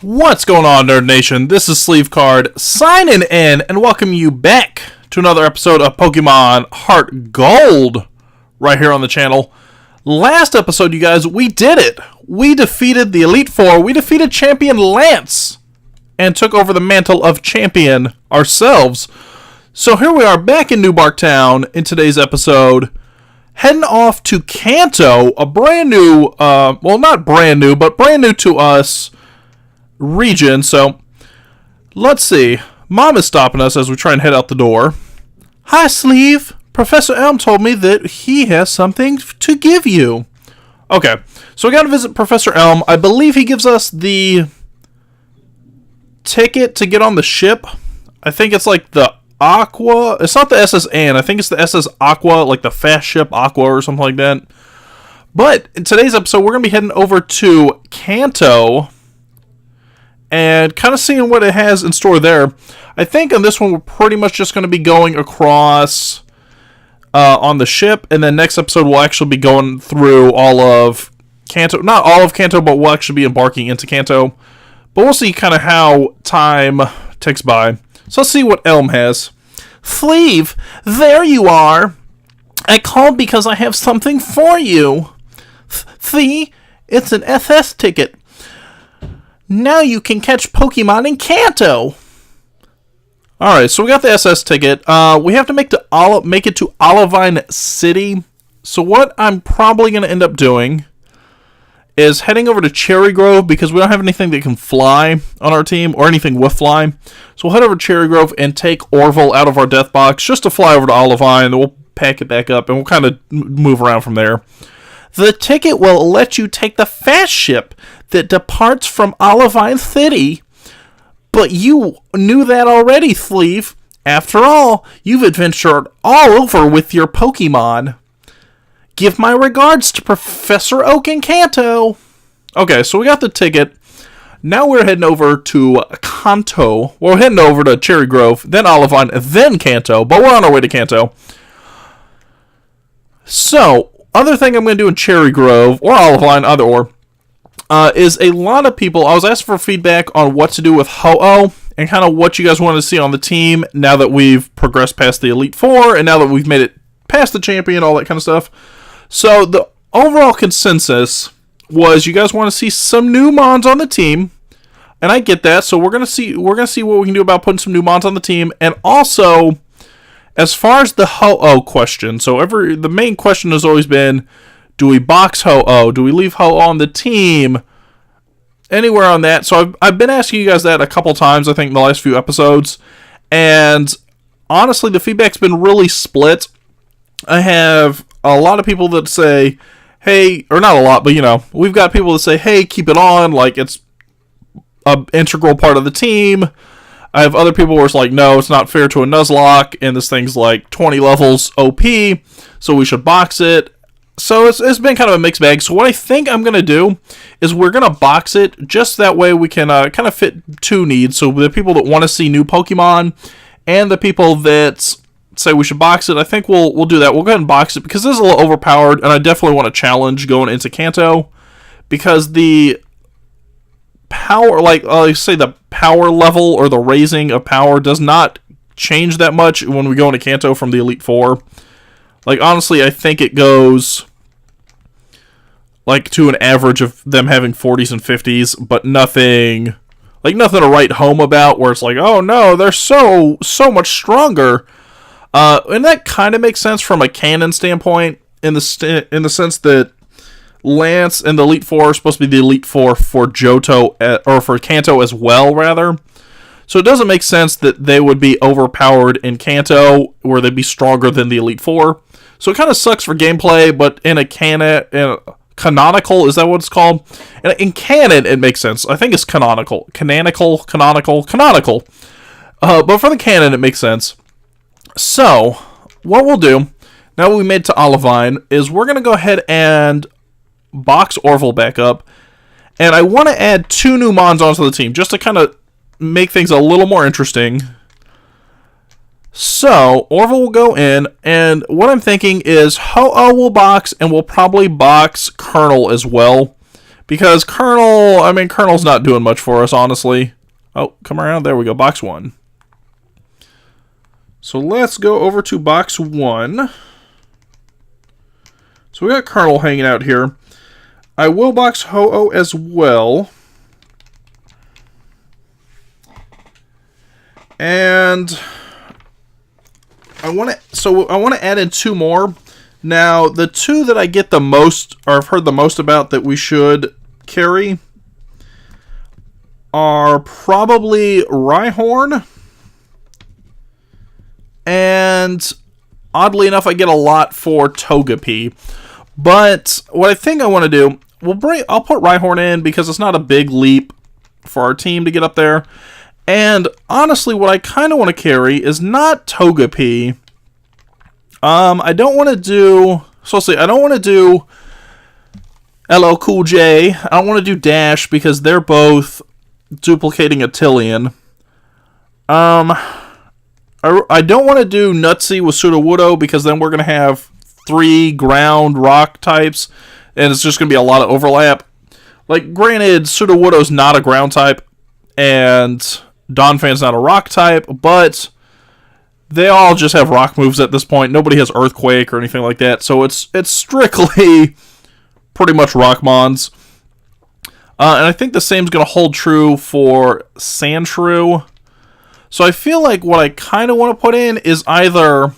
What's going on, Nerd Nation? This is Sleevecard signing in and welcome you back to another episode of Pokemon HeartGold right here on the channel. Last episode, you guys, we did it. We defeated the Elite Four. We defeated Champion Lance and took over the mantle of Champion ourselves. So here we are back in New Bark Town in today's episode, heading off to Kanto, a brand new, well, not brand new, but brand new to us region. So let's see. Mom is stopping us as we try and head out the door. Hi, Sleeve. Professor Elm told me that he has something to give you. Okay, so we got to visit Professor Elm. I believe he gives us the ticket to get on the ship. I think it's like the Aqua. It's not the SS Anne. I think it's the SS Aqua, like the fast ship Aqua or something like that. But in today's episode, we're going to be heading over to Kanto and kind of seeing what it has in store there. I think on this one, we're pretty much just going to be going across on the ship, and then next episode, we'll actually be going through all of Kanto. Not all of Kanto, but we'll actually be embarking into Kanto. But we'll see kind of how time ticks by. So let's see what Elm has. Sleeve, there you are. I called because I have something for you. See, it's an SS ticket. Now you can catch Pokemon in Kanto. Alright, so we got the SS ticket. We have to make it to Olivine City. So what I'm probably going to end up doing is heading over to Cherry Grove because we don't have anything that can fly on our team or anything with fly. So we'll head over to Cherry Grove and take Orville out of our death box just to fly over to Olivine. Then we'll pack it back up and we'll kind of move around from there. The ticket will let you take the fast ship that departs from Olivine City. But you knew that already, Sleeve. After all, you've adventured all over with your Pokemon. Give my regards to Professor Oak in Kanto. Okay, so we got the ticket. Now we're heading over to Kanto. We're heading over to Cherry Grove, then Olivine, then Kanto. But we're on our way to Kanto. So, other thing I'm going to do in Cherry Grove, or Olivine, either or, is a lot of people, I was asked for feedback on what to do with Ho-Oh, and kind of what you guys want to see on the team now that we've progressed past the Elite Four, and now that we've made it past the champion, all that kind of stuff. So the overall consensus was you guys want to see some new Mons on the team, and I get that. So we're gonna see what we can do about putting some new Mons on the team, and also as far as the Ho-Oh question. So the main question has always been, do we box Ho-Oh? Do we leave Ho-Oh on the team? Anywhere on that. So I've been asking you guys that a couple times, I think, in the last few episodes, and honestly, the feedback's been really split. I have a lot of people that say, hey, or not a lot, but, you know, we've got people that say, hey, keep it on, like, it's an integral part of the team. I have other people where it's like, no, it's not fair to a Nuzlocke, and this thing's like 20 levels OP, so we should box it. So it's been kind of a mixed bag. So what I think I'm going to do is we're going to box it, just that way we can kind of fit two needs. So the people that want to see new Pokemon, and the people that say we should box it, I think we'll do that. We'll go ahead and box it because this is a little overpowered, and I definitely want a challenge going into Kanto because the power, like say the power level or the raising of power does not change that much when we go into Kanto from the Elite Four. Like, honestly, I think it goes like to an average of them having 40s and 50s, but nothing to write home about where it's like, oh no, they're so much stronger. And that kind of makes sense from a canon standpoint in the sense that Lance and the Elite Four are supposed to be the Elite Four for Johto, or for Kanto as well, rather. So it doesn't make sense that they would be overpowered in Kanto, where they'd be stronger than the Elite Four. So it kind of sucks for gameplay, but in a canonical, is that what it's called? In canon, it makes sense. I think it's canonical. Canonical. But for the canon, it makes sense. So, what we'll do, now that we made it to Olivine, is we're going to go ahead and box Orville back up. And I want to add 2 new Mons onto the team, just to kind of make things a little more interesting. So, Orville will go in, and what I'm thinking is Ho-Oh will box, and we'll probably box Colonel as well, Because Colonel's not doing much for us, honestly. Oh, come around. There we go. Box 1. So let's go over to box 1. So we got Colonel hanging out here. I will box Ho-Oh as well. And I want to add in 2 more. Now, the 2 that I get the most, or I've heard the most about that we should carry, are probably Rhyhorn. And oddly enough, I get a lot for Togepi. But what I think I want to do, I'll put Rhyhorn in because it's not a big leap for our team to get up there. And honestly, what I kind of want to carry is not Togepi. I don't want to do... I don't want to do LL Cool J. I don't want to do Dash because they're both duplicating a Tillion. I don't want to do Nutsy with Sudowoodo because then we're going to have 3 ground rock types. And it's just going to be a lot of overlap. Like, granted, Sudowoodo's not a ground type. And Donphan's not a rock type. But they all just have rock moves at this point. Nobody has Earthquake or anything like that. So it's strictly pretty much Rockmons. And I think the same's going to hold true for Sandshrew. So I feel like what I kind of want to put in is either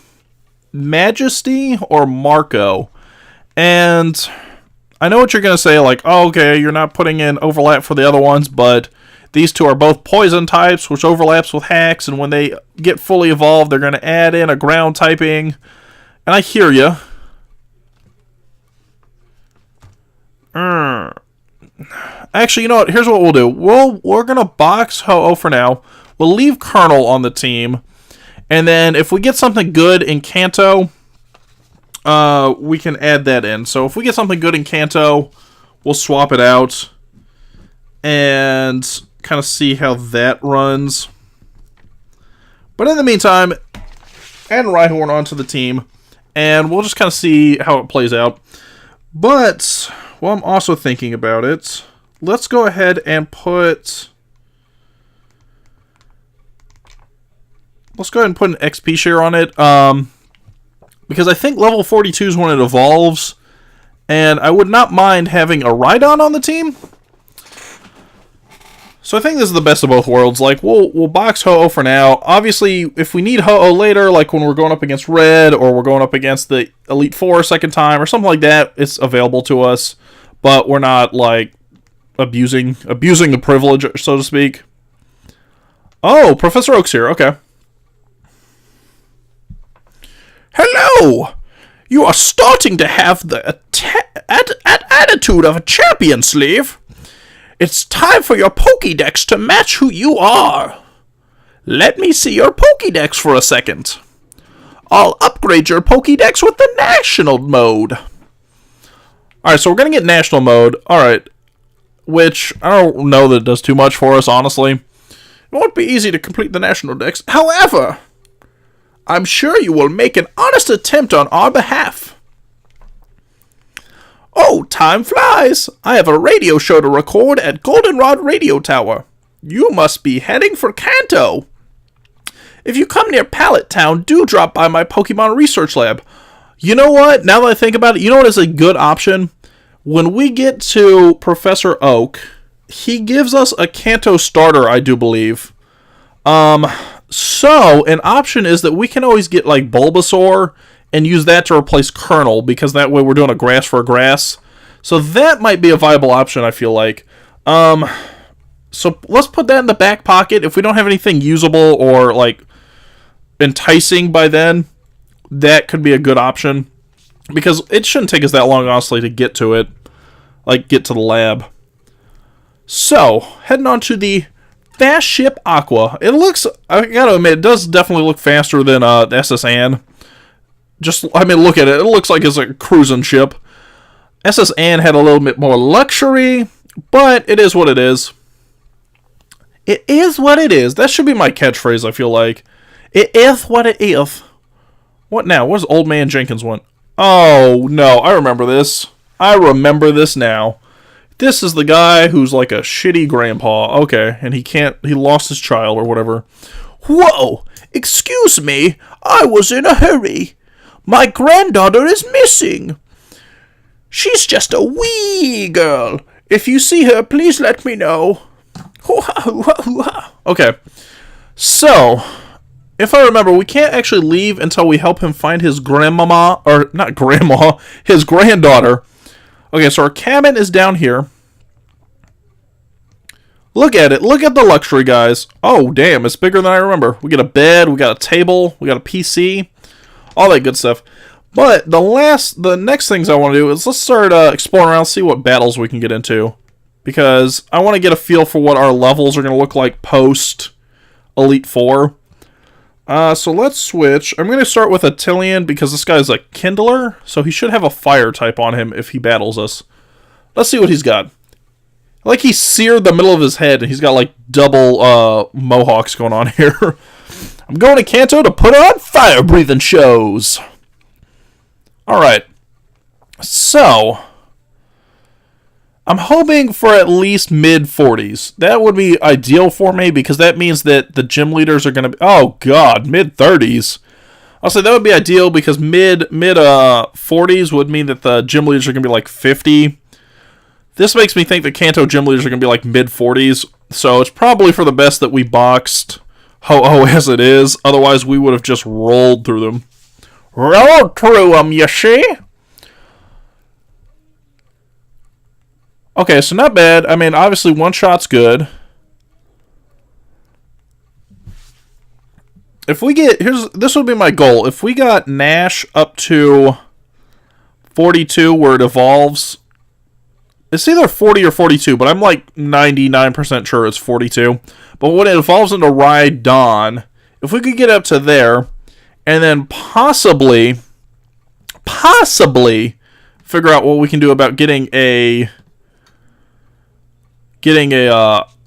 Majesty or Marco. And I know what you're going to say, like, oh, okay, you're not putting in overlap for the other ones, but these 2 are both poison types, which overlaps with hacks, and when they get fully evolved, they're going to add in a ground typing. And I hear you. Actually, you know what? Here's what we'll do. We're going to box Ho-Oh for now. We'll leave Colonel on the team. And then if we get something good in Kanto, we can add that in. So if we get something good in Kanto, we'll swap it out and kind of see how that runs. But in the meantime, add Rhyhorn onto the team, and we'll just kind of see how it plays out. But while I'm also thinking about it, let's go ahead and put... Let's go ahead and put an XP share on it. Because I think level 42 is when it evolves. And I would not mind having a Rhydon on the team. So I think this is the best of both worlds. Like, we'll box Ho-Oh for now. Obviously, if we need Ho-Oh later, like when we're going up against Red, or we're going up against the Elite Four a second time, or something like that, it's available to us. But we're not, like, abusing the privilege, so to speak. Oh, Professor Oak's here. Okay. Hello! You are starting to have the attitude of a champion, Sleeve. It's time for your Pokédex to match who you are. Let me see your Pokédex for a second. I'll upgrade your Pokédex with the National Mode. Alright, so we're going to get National Mode. Alright. Which, I don't know that it does too much for us, honestly. It won't be easy to complete the National Dex. However, I'm sure you will make an honest attempt on our behalf. Oh, time flies. I have a radio show to record at Goldenrod Radio Tower. You must be heading for Kanto. If you come near Pallet Town, do drop by my Pokemon Research Lab. You know what? Now that I think about it, you know what is a good option? When we get to Professor Oak, he gives us a Kanto starter, I do believe. So, an option is that we can always get, like, Bulbasaur and use that to replace Colonel, because that way we're doing a grass for a grass. So that might be a viable option, I feel like. So let's put that in the back pocket. If we don't have anything usable or, like, enticing by then, that could be a good option. Because it shouldn't take us that long, honestly, to get to it. Like, get to the lab. So, heading on to the fast ship Aqua. It looks, I gotta admit, it does definitely look faster than the SS Anne. Just, I mean, look at it. It looks like it's a cruising ship. SS Anne had a little bit more luxury, but it is what it is. It is what it is. That should be my catchphrase, I feel like. It is what it is. What now? Where's Old Man Jenkins one? Oh, no. I remember this. I remember this now. This is the guy who's like a shitty grandpa. Okay, and he lost his child or whatever. Whoa! Excuse me, I was in a hurry. My granddaughter is missing. She's just a wee girl. If you see her, please let me know. Okay, so, if I remember, we can't actually leave until we help him find his grandmama, or not grandma, his granddaughter. Okay, so our cabin is down here. Look at it. Look at the luxury, guys. Oh, damn, it's bigger than I remember. We got a bed, we got a table, we got a PC, all that good stuff. But the next things I want to do is let's start exploring around, see what battles we can get into. Because I want to get a feel for what our levels are going to look like post Elite Four. So let's switch. I'm going to start with Attilian because this guy's a Kindler, so he should have a fire type on him if he battles us. Let's see what he's got. Like he seared the middle of his head, and he's got like double mohawks going on here. I'm going to Kanto to put on fire-breathing shows. Alright. So, I'm hoping for at least mid-40s. That would be ideal for me, because that means that the gym leaders are going to be... Oh, God, mid-30s. I'll say that would be ideal, because mid-40s would mean that the gym leaders are going to be like 50. This makes me think that Kanto gym leaders are going to be like mid-40s, so it's probably for the best that we boxed Ho-Oh as it is. Otherwise, we would have just rolled through them. Roll through them, you see? Okay, so not bad. I mean, obviously one shot's good. If we get... this would be my goal. If we got Nash up to 42 where it evolves... It's either 40 or 42, but I'm like 99% sure it's 42. But when it evolves into Rhydon, if we could get up to there... And then possibly figure out what we can do about getting a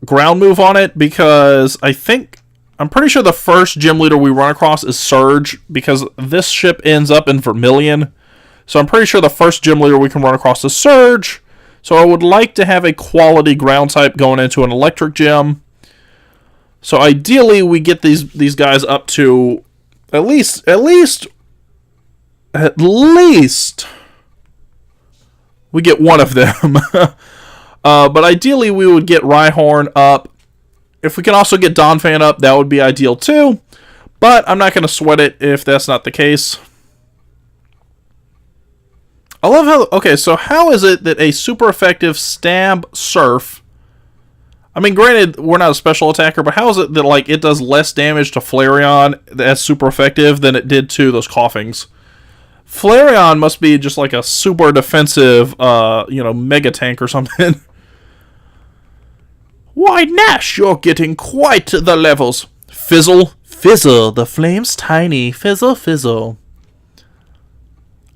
ground move on it, because I'm pretty sure the first gym leader we run across is Surge, because this ship ends up in Vermilion. So I'm pretty sure the first gym leader we can run across is Surge. So I would like to have a quality ground type going into an electric gym. So ideally we get these guys up to At least, we get one of them. But ideally, we would get Rhyhorn up. If we can also get Donphan up, that would be ideal too. But I'm not going to sweat it if that's not the case. I love how... Okay, so how is it that a super effective Stab Surf... I mean, granted, we're not a special attacker, but how is it that, like, it does less damage to Flareon that's super effective than it did to those Coughings? Flareon must be just like a super defensive, mega tank or something. Why, Nash, you're getting quite the levels. Fizzle. Fizzle, the flame's tiny. Fizzle, fizzle.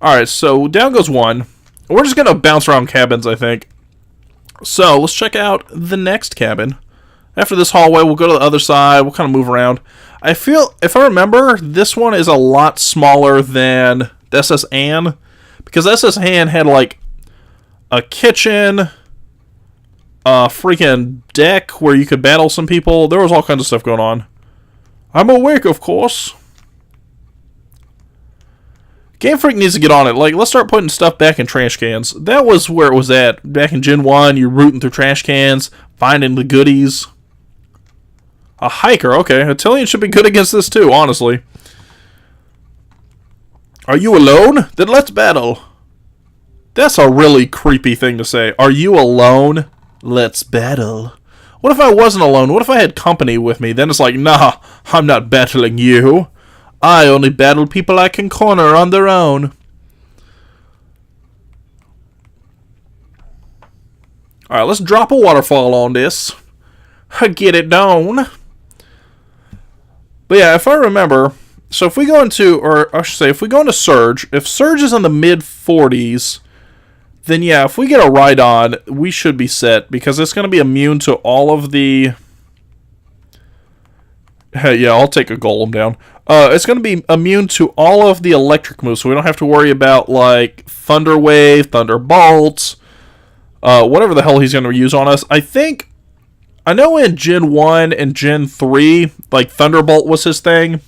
Alright, so down goes one. We're just going to bounce around cabins, I think. So, let's check out the next cabin. After this hallway, we'll go to the other side. We'll kind of move around. I feel, if I remember, this one is a lot smaller than the SS Anne. Because SS Anne had, like, a kitchen, a freaking deck where you could battle some people. There was all kinds of stuff going on. I'm awake, of course. Game Freak needs to get on it. Like, let's start putting stuff back in trash cans. That was where it was at. Back in Gen 1, you're rooting through trash cans, finding the goodies. A hiker, okay. Attilian should be good against this too, honestly. Are you alone? Then let's battle. That's a really creepy thing to say. Are you alone? Let's battle. What if I wasn't alone? What if I had company with me? Then it's like, nah, I'm not battling you. I only battle people I can corner on their own. Alright, let's drop a waterfall on this. Get it down. But yeah, if I remember, so if we go into, or I should say, if we go into Surge, if Surge is in the mid-40s, then yeah, if we get a Rhydon, we should be set, because it's going to be immune to all of the... Hey, yeah, I'll take a Golem down. It's going to be immune to all of the electric moves, so we don't have to worry about, like, Thunder Wave, Thunderbolt, whatever the hell he's going to use on us. I know in Gen 1 and Gen 3, like, Thunderbolt was his thing.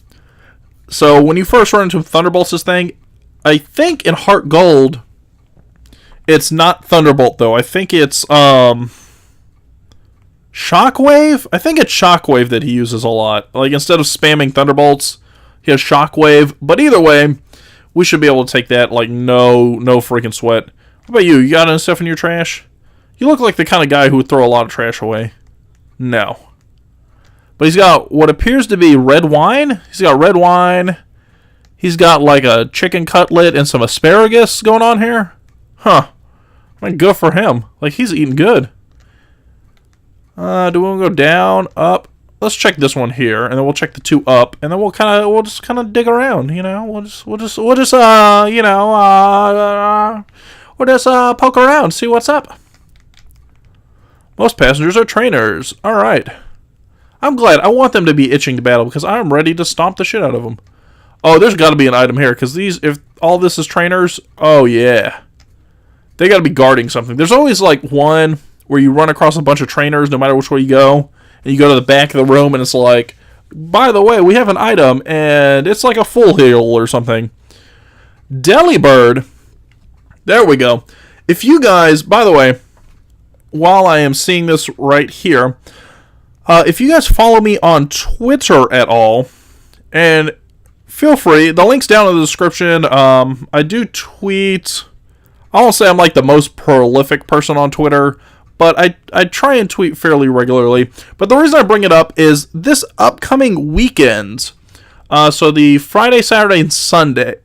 So, when you first run into Thunderbolt's his thing, I think in HeartGold, it's not Thunderbolt, though. I think it's, Shockwave? I think it's Shockwave that he uses a lot. Like, instead of spamming Thunderbolts, he has Shockwave. But either way, we should be able to take that, like, no freaking sweat. What about you? You got any stuff in your trash? You look like the kind of guy who would throw a lot of trash away. No. But he's got what appears to be red wine. He's got red wine. He's got like a chicken cutlet and some asparagus going on here. Huh. I mean, good for him. Like, he's eating good. Do we want to go down, up? Let's check this one here, and then we'll check the two up, and then we'll just kind of dig around. You know, we'll just poke around, see what's up. Most passengers are trainers. All right. I'm glad. I want them to be itching to battle because I'm ready to stomp the shit out of them. Oh, there's got to be an item here because if all this is trainers, oh yeah, they got to be guarding something. There's always like one where you run across a bunch of trainers no matter which way you go, and you go to the back of the room and it's like, by the way, we have an item and it's like a full heal or something. Delibird. There we go. If you guys, by the way, while I am seeing this right here, if you guys follow me on Twitter at all, and feel free, the link's down in the description. I do tweet. I won't say I'm like the most prolific person on Twitter, but I try and tweet fairly regularly. But the reason I bring it up is this upcoming weekend. So the Friday, Saturday, and Sunday.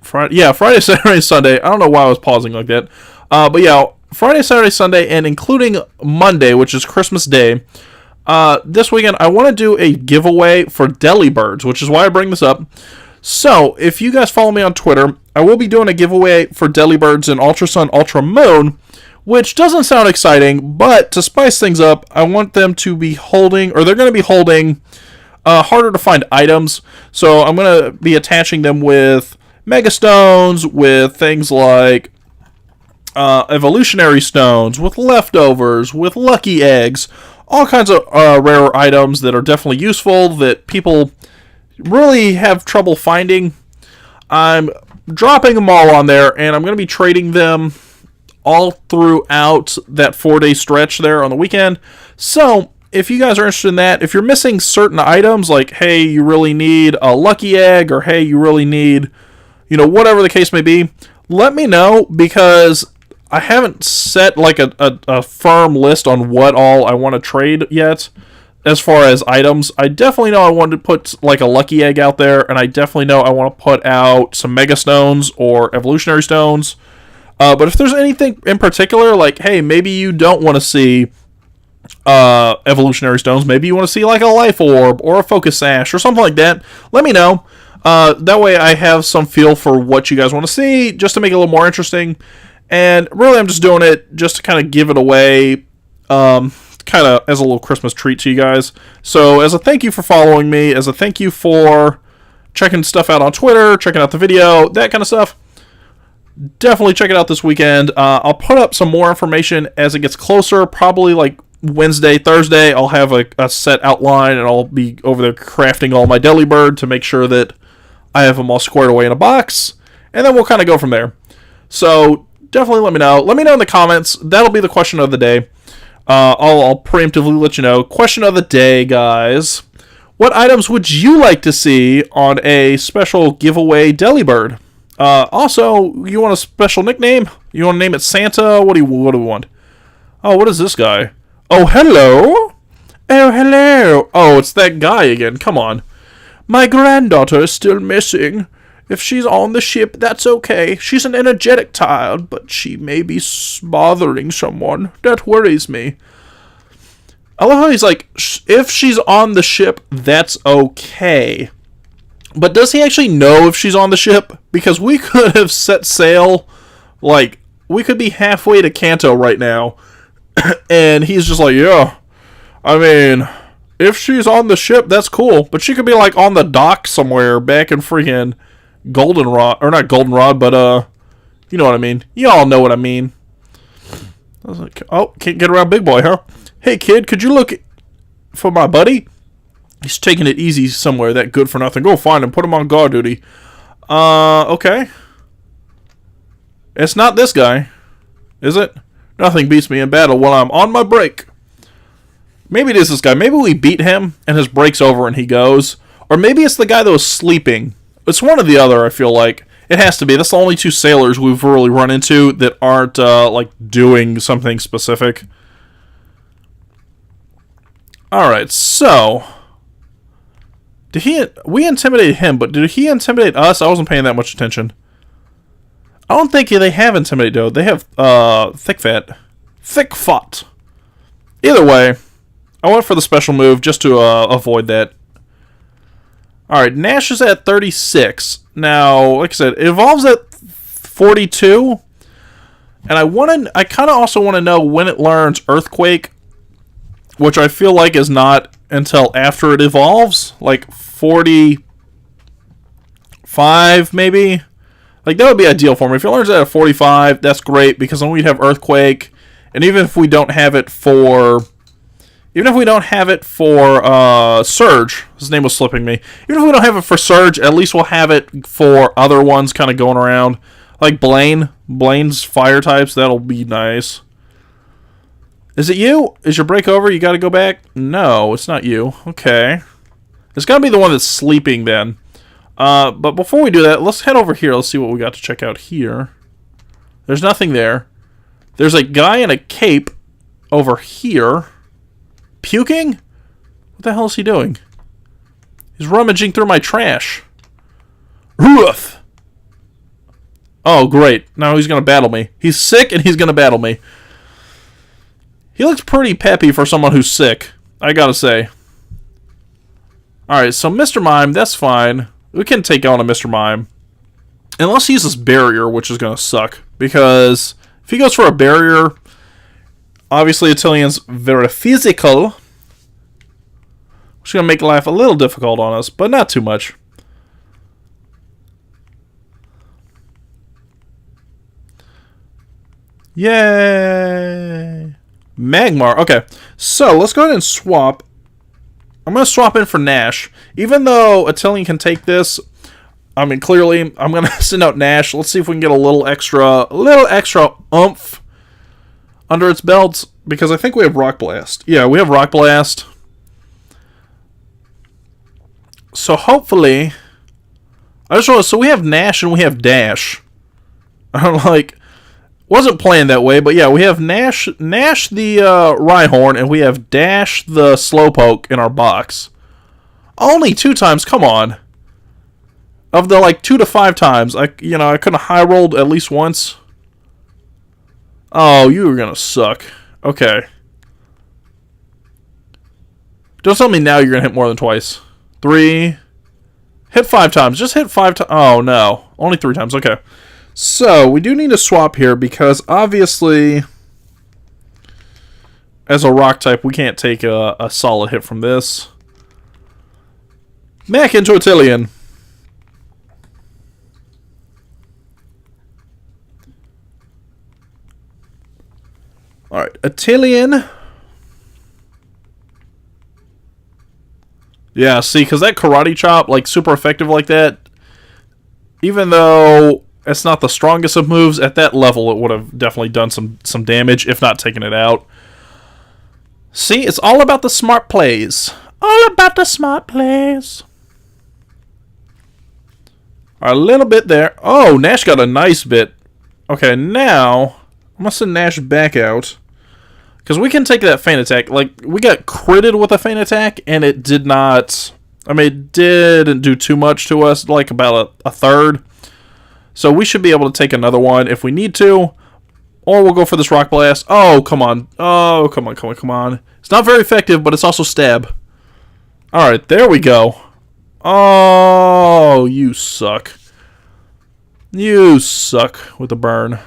Friday, Saturday, and Sunday. I don't know why I was pausing like that. But yeah, Friday, Saturday, Sunday, and including Monday, which is Christmas Day. This weekend, I want to do a giveaway for Delibirds, which is why I bring this up. So, if you guys follow me on Twitter, I will be doing a giveaway for Delibirds in Ultra Sun, Ultra Moon, which doesn't sound exciting, but to spice things up, I want them to be holding, or they're going to be holding, harder to find items. So, I'm going to be attaching them with Mega Stones, with things like evolutionary stones, with leftovers, with lucky eggs, all kinds of rare items that are definitely useful that people really have trouble finding. I'm dropping them all on there, and I'm going to be trading them all throughout that 4-day stretch there on the weekend. So, if you guys are interested in that, if you're missing certain items, like, hey, you really need a lucky egg, or hey, you really need, whatever the case may be, let me know, because I haven't set like a firm list on what all I want to trade yet as far as items. I definitely know I want to put like a lucky egg out there, and I definitely know I want to put out some mega stones or evolutionary stones. But if there's anything in particular, like, hey, maybe you don't want to see evolutionary stones, maybe you want to see like a life orb or a focus sash or something like that, let me know. That way I have some feel for what you guys want to see, just to make it a little more interesting. And really, I'm just doing it just to kind of give it away, kind of as a little Christmas treat to you guys. So, as a thank you for following me, as a thank you for checking stuff out on Twitter, checking out the video, that kind of stuff, definitely check it out this weekend. I'll put up some more information as it gets closer, probably like Wednesday, Thursday. I'll have a set outline, and I'll be over there crafting all my Delibird to make sure that I have them all squared away in a box, and then we'll kind of go from there. So, definitely let me know. Let me know in the comments. That'll be the question of the day. I'll preemptively let you know. Question of the day, guys. What items would you like to see on a special giveaway Delibird? Also, you want a special nickname? You want to name it Santa? What do we want? Oh, what is this guy? Oh, hello. Oh, hello. Oh, it's that guy again. Come on. My granddaughter is still missing. If she's on the ship, that's okay. She's an energetic child, but she may be bothering someone. That worries me. I love how he's like, if she's on the ship, that's okay. But does he actually know if she's on the ship? Because we could have set sail, like, we could be halfway to Kanto right now. And he's just like, yeah, I mean, if she's on the ship, that's cool. But she could be, like, on the dock somewhere back in freaking Goldenrod, or not Goldenrod, but, you know what I mean. You all know what I mean. I was like, oh, can't get around big boy, huh? Hey, kid, could you look for my buddy? He's taking it easy somewhere, that good for nothing. Go find him, put him on guard duty. Okay. It's not this guy, is it? Nothing beats me in battle while I'm on my break. Maybe it is this guy. Maybe we beat him and his break's over and he goes. Or maybe it's the guy that was sleeping. It's one or the other, I feel like. It has to be. That's the only two sailors we've really run into that aren't, like, doing something specific. Alright, so... we intimidated him, but did he intimidate us? I wasn't paying that much attention. I don't think they have intimidate, though. They have, thick fought. Either way, I went for the special move just to, avoid that. Alright, Nash is at 36. Now, like I said, it evolves at 42. And I kind of also want to know when it learns Earthquake, which I feel like is not until after it evolves. Like 45, maybe? Like, that would be ideal for me. If it learns that at 45, that's great, because then we'd have Earthquake. And even if we don't have it for... Surge, his name was slipping me. Even if we don't have it for Surge, at least we'll have it for other ones kind of going around. Like Blaine's fire types, that'll be nice. Is it you? Is your break over? You gotta go back? No, it's not you. Okay. It's gotta be the one that's sleeping then. But before we do that, let's head over here. Let's see what we got to check out here. There's nothing there. There's a guy in a cape over here. Puking? What the hell is he doing? He's rummaging through my trash. Roof! Oh, great. Now he's going to battle me. He's sick and he's going to battle me. He looks pretty peppy for someone who's sick, I gotta say. Alright, so Mr. Mime, that's fine. We can take on a Mr. Mime. Unless he uses barrier, which is going to suck. Because if he goes for a barrier... Obviously, Atilian's very physical. Which is going to make life a little difficult on us, but not too much. Yay! Magmar. Okay, so let's go ahead and swap. I'm going to swap in for Nash. Even though Atilian can take this, I mean, clearly, I'm going to send out Nash. Let's see if we can get a little extra oomph under its belts, because I think we have Rock Blast. Yeah, we have Rock Blast. So hopefully, so we have Nash and we have Dash. I'm like, wasn't planned that way, but yeah, we have Nash the Rhyhorn, and we have Dash the Slowpoke in our box. Only 2 times, come on. Of the like 2 to 5 times, I could have high rolled at least once. Oh, you were gonna suck. Okay. Don't tell me now you're gonna hit more than twice. 3. Hit 5 times. Just hit 5 times. Oh, no. Only 3 times. Okay. So, we do need to swap here because obviously, as a rock type, we can't take a solid hit from this. Back into Atilian. Alright, Atilian. Yeah, see, because that Karate Chop, like, super effective like that, even though it's not the strongest of moves, at that level it would have definitely done some damage, if not taken it out. See, it's all about the smart plays. All about the smart plays. Alright, a little bit there. Oh, Nash got a nice bit. Okay, now I'm going to send Nash back out. Because we can take that feint attack. Like, we got critted with a feint attack, and it did not... I mean, it didn't do too much to us, like about a third. So we should be able to take another one if we need to. Or we'll go for this Rock Blast. Oh, come on. Oh, come on. It's not very effective, but it's also stab. Alright, there we go. Oh, you suck. You suck with the burn.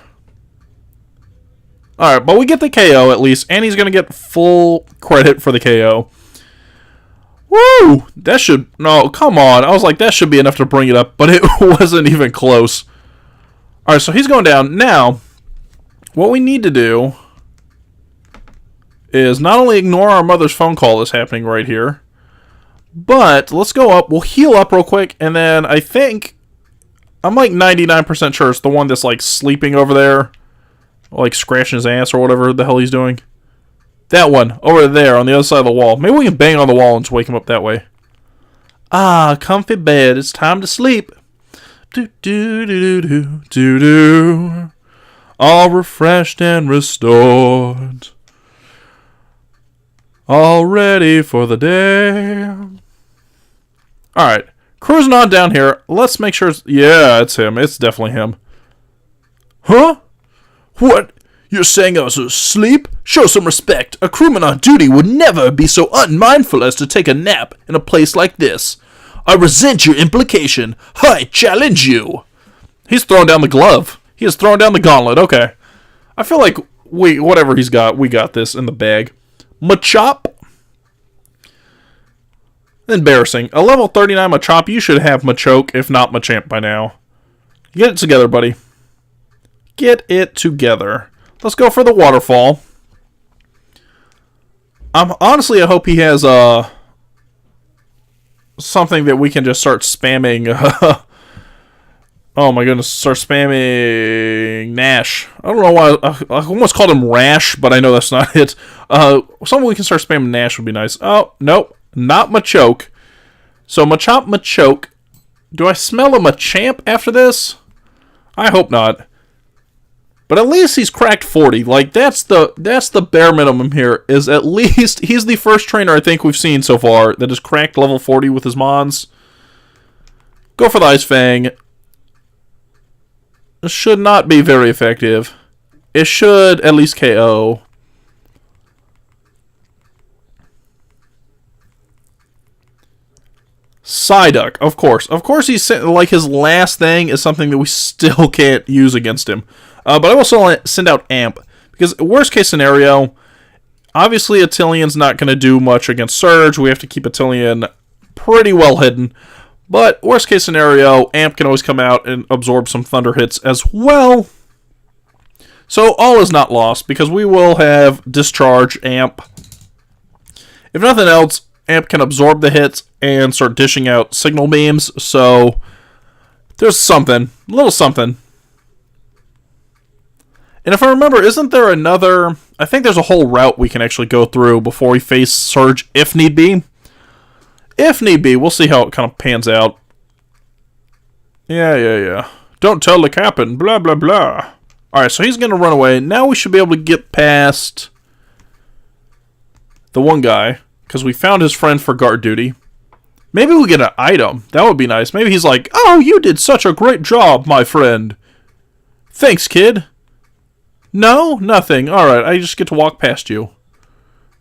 Alright, but we get the KO at least, and he's going to get full credit for the KO. Woo! That should... No, come on. I was like, that should be enough to bring it up, but it wasn't even close. Alright, so he's going down. Now, what we need to do is not only ignore our mother's phone call that's happening right here, but let's go up. We'll heal up real quick, and then I think I'm like 99% sure it's the one that's like sleeping over there, like scratching his ass or whatever the hell he's doing. That one over there on the other side of the wall. Maybe we can bang on the wall and just wake him up that way. Ah, comfy bed. It's time to sleep. Do do do do do do do. All refreshed and restored. All ready for the day. Alright. Cruising on down here. Let's make sure it's... Yeah, it's him. It's definitely him. Huh? What? You're saying I was asleep? Show some respect. A crewman on duty would never be so unmindful as to take a nap in a place like this. I resent your implication. I challenge you. He's throwing down the glove. He is throwing down the gauntlet. Okay. I feel like whatever he's got, we got this in the bag. Machop. Embarrassing. A level 39 Machop, you should have Machoke, if not Machamp by now. Get it together, buddy. Get it together. Let's go for the waterfall. Honestly, I hope he has something that we can just start spamming. Oh my goodness, start spamming Nash. I don't know why, I almost called him Rash, but I know that's not it. Something we can start spamming Nash would be nice. Oh, nope, not Machoke. So Machop, Machoke. Do I smell a Machamp after this? I hope not. But at least he's cracked 40. Like, that's the bare minimum here, is at least he's the first trainer I think we've seen so far that has cracked level 40 with his Mons. Go for the Ice Fang. This should not be very effective. It should at least KO. Psyduck, of course. Of course he's like his last thing is something that we still can't use against him. But I will still send out Amp. Because worst case scenario, obviously Attillion's not going to do much against Surge. We have to keep Attilion pretty well hidden. But worst case scenario, Amp can always come out and absorb some Thunder hits as well. So all is not lost because we will have Discharge Amp. If nothing else, Amp can absorb the hits and start dishing out Signal Beams. So there's something, a little something. And if I remember, isn't there another... I think there's a whole route we can actually go through before we face Surge if need be. If need be, we'll see how it kind of pans out. Yeah. Don't tell the captain, blah, blah, blah. Alright, so he's going to run away. Now we should be able to get past the one guy, because we found his friend for guard duty. Maybe we'll get an item. That would be nice. Maybe he's like, oh, you did such a great job, my friend. Thanks, kid. No? Nothing. Alright, I just get to walk past you.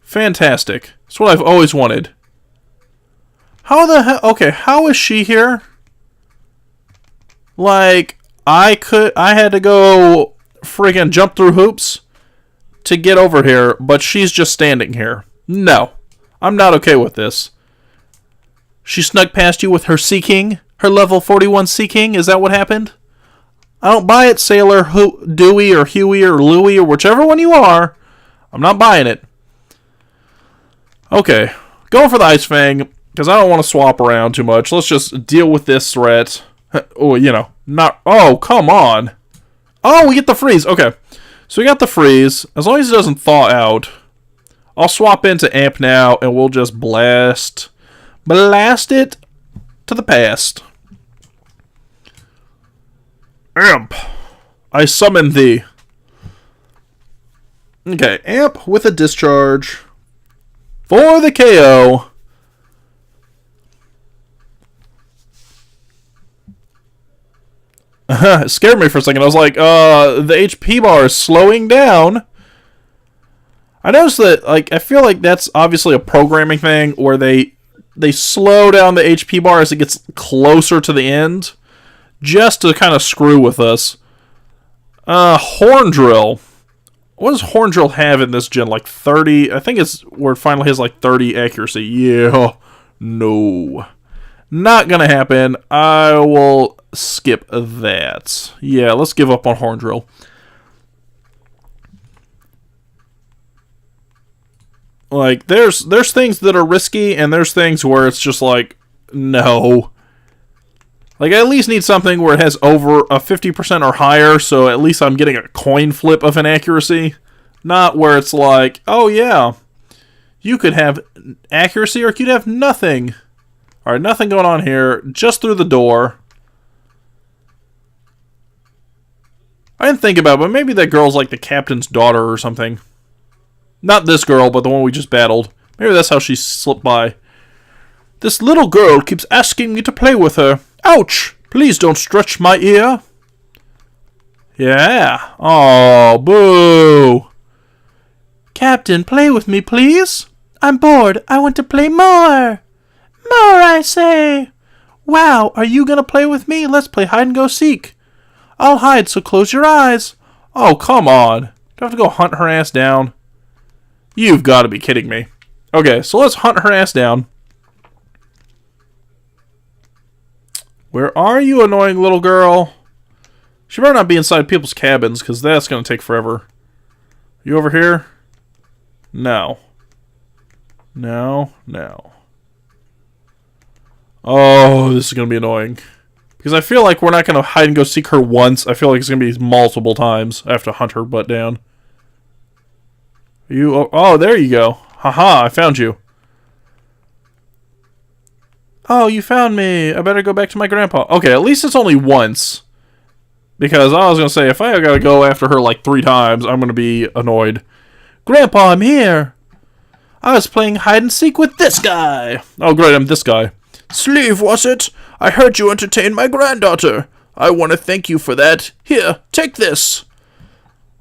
Fantastic. That's what I've always wanted. How the hell? Okay, how is she here? Like, I had to go friggin' jump through hoops to get over here, but she's just standing here. No. I'm not okay with this. She snuck past you with her Seeking? Her level 41 Seeking? Is that what happened? I don't buy it, Sailor Dewey or Huey or Louie or whichever one you are. I'm not buying it. Okay. Going for the Ice Fang, because I don't want to swap around too much. Let's just deal with this threat. Oh, you know, not... Oh, come on. Oh, we get the freeze. Okay. So we got the freeze. As long as it doesn't thaw out, I'll swap into Amp now, and we'll just blast it to the past. Amp, I summon thee. Okay, Amp with a discharge for the KO. It scared me for a second. I was like, the HP bar is slowing down. I noticed that, like, I feel like that's obviously a programming thing where they slow down the HP bar as it gets closer to the end, just to kind of screw with us. Horn Drill. What does Horn Drill have in this gen? Like 30? I think it's where it finally has like 30 accuracy. Yeah. No. Not gonna happen. I will skip that. Yeah, let's give up on Horn Drill. Like, there's things that are risky, and there's things where it's just like, no. Like, I at least need something where it has over a 50% or higher, so at least I'm getting a coin flip of an accuracy. Not where it's like, oh yeah, you could have accuracy or you could have nothing. Alright, nothing going on here, just through the door. I didn't think about it, but maybe that girl's like the captain's daughter or something. Not this girl, but the one we just battled. Maybe that's how she slipped by. This little girl keeps asking me to play with her. Ouch! Please don't stretch my ear. Yeah. Oh, boo. Captain, play with me, please. I'm bored. I want to play more. More, I say. Wow, are you gonna play with me? Let's play hide and go seek. I'll hide, so close your eyes. Oh, come on. Do I have to go hunt her ass down? You've got to be kidding me. Okay, so let's hunt her ass down. Where are you, annoying little girl? She better not be inside people's cabins, because that's going to take forever. You over here? No. No, no. Oh, this is going to be annoying. Because I feel like we're not going to hide and go seek her once. I feel like it's going to be multiple times. I have to hunt her butt down. You? Oh, there you go. Haha, I found you. Oh, you found me. I better go back to my grandpa. Okay, at least it's only once. Because I was going to say, if I got to go after her like 3 times, I'm going to be annoyed. Grandpa, I'm here. I was playing hide and seek with this guy. Oh, great, I'm this guy. Sleeve, was it? I heard you entertained my granddaughter. I want to thank you for that. Here, take this.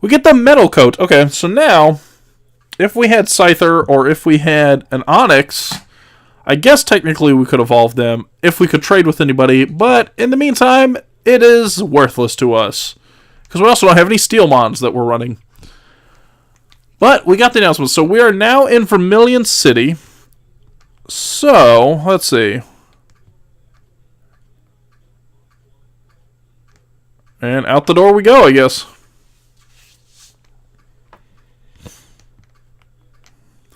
We get the metal coat. Okay, so now, if we had Scyther or if we had an Onyx, I guess technically we could evolve them if we could trade with anybody, but in the meantime, it is worthless to us. Because we also don't have any steel mons that we're running. But we got the announcement. So we are now in Vermilion City. So, let's see. And out the door we go, I guess.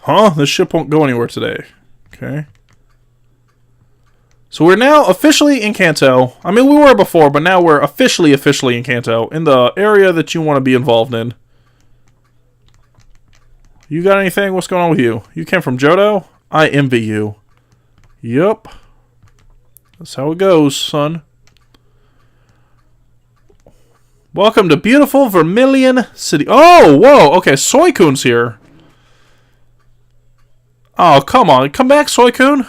Huh? This ship won't go anywhere today. Okay. So we're now officially in Kanto. I mean, we were before, but now we're officially in Kanto. In the area that you want to be involved in. You got anything? What's going on with you? You came from Johto? I envy you. Yup. That's how it goes, son. Welcome to beautiful Vermilion City. Oh, whoa. Okay, Suicune's here. Oh, come on. Come back, Suicune.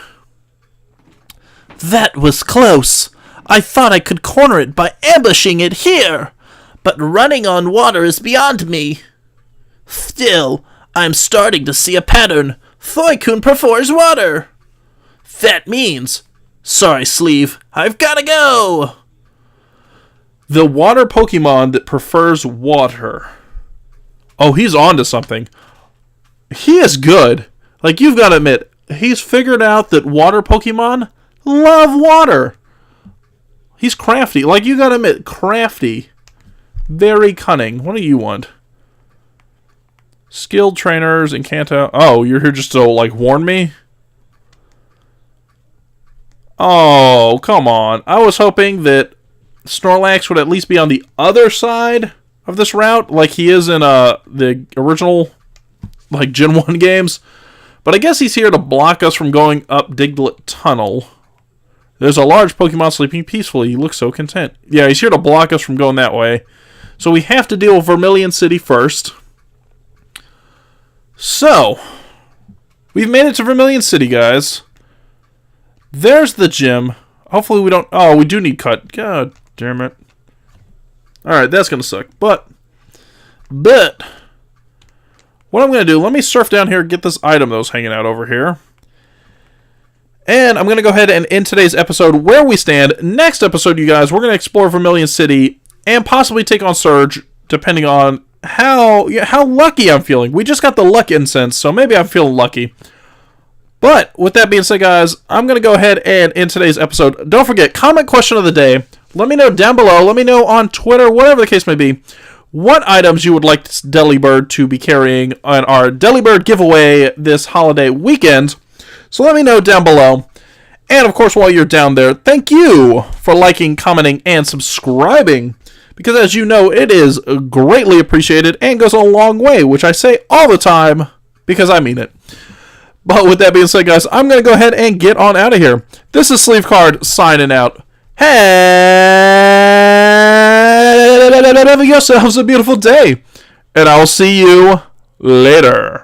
That was close. I thought I could corner it by ambushing it here. But running on water is beyond me. Still, I'm starting to see a pattern. Suicune prefers water. That means... Sorry, Sleeve. I've gotta go. The water Pokemon that prefers water. Oh, he's on to something. He is good. Like, you've got to admit, he's figured out that water Pokemon love water. He's crafty. Like, you got to admit, crafty. Very cunning. What do you want? Skilled trainers in Kanto. Oh, you're here just to, like, warn me? Oh, come on. I was hoping that Snorlax would at least be on the other side of this route, like he is in the original, like, Gen 1 games. But I guess he's here to block us from going up Diglett Tunnel. There's a large Pokemon sleeping peacefully. He looks so content. Yeah, he's here to block us from going that way. So we have to deal with Vermilion City first. So, we've made it to Vermilion City, guys. There's the gym. Hopefully we don't... Oh, we do need cut. God damn it. Alright, that's going to suck. But, what I'm going to do, let me surf down here and get this item that was hanging out over here. And I'm going to go ahead and end today's episode where we stand. Next episode, you guys, we're going to explore Vermilion City and possibly take on Surge, depending on how lucky I'm feeling. We just got the luck incense, so maybe I'm feeling lucky. But with that being said, guys, I'm going to go ahead and end today's episode. Don't forget, comment question of the day. Let me know down below. Let me know on Twitter, whatever the case may be. what items you would like Delibird to be carrying on our Delibird giveaway this holiday weekend. So let me know down below. And of course, while you're down there, thank you for liking, commenting, and subscribing. Because as you know, it is greatly appreciated and goes a long way, which I say all the time because I mean it. But with that being said, guys, I'm going to go ahead and get on out of here. This is Sleevecard signing out. Have yourselves a beautiful day, and I'll see you later.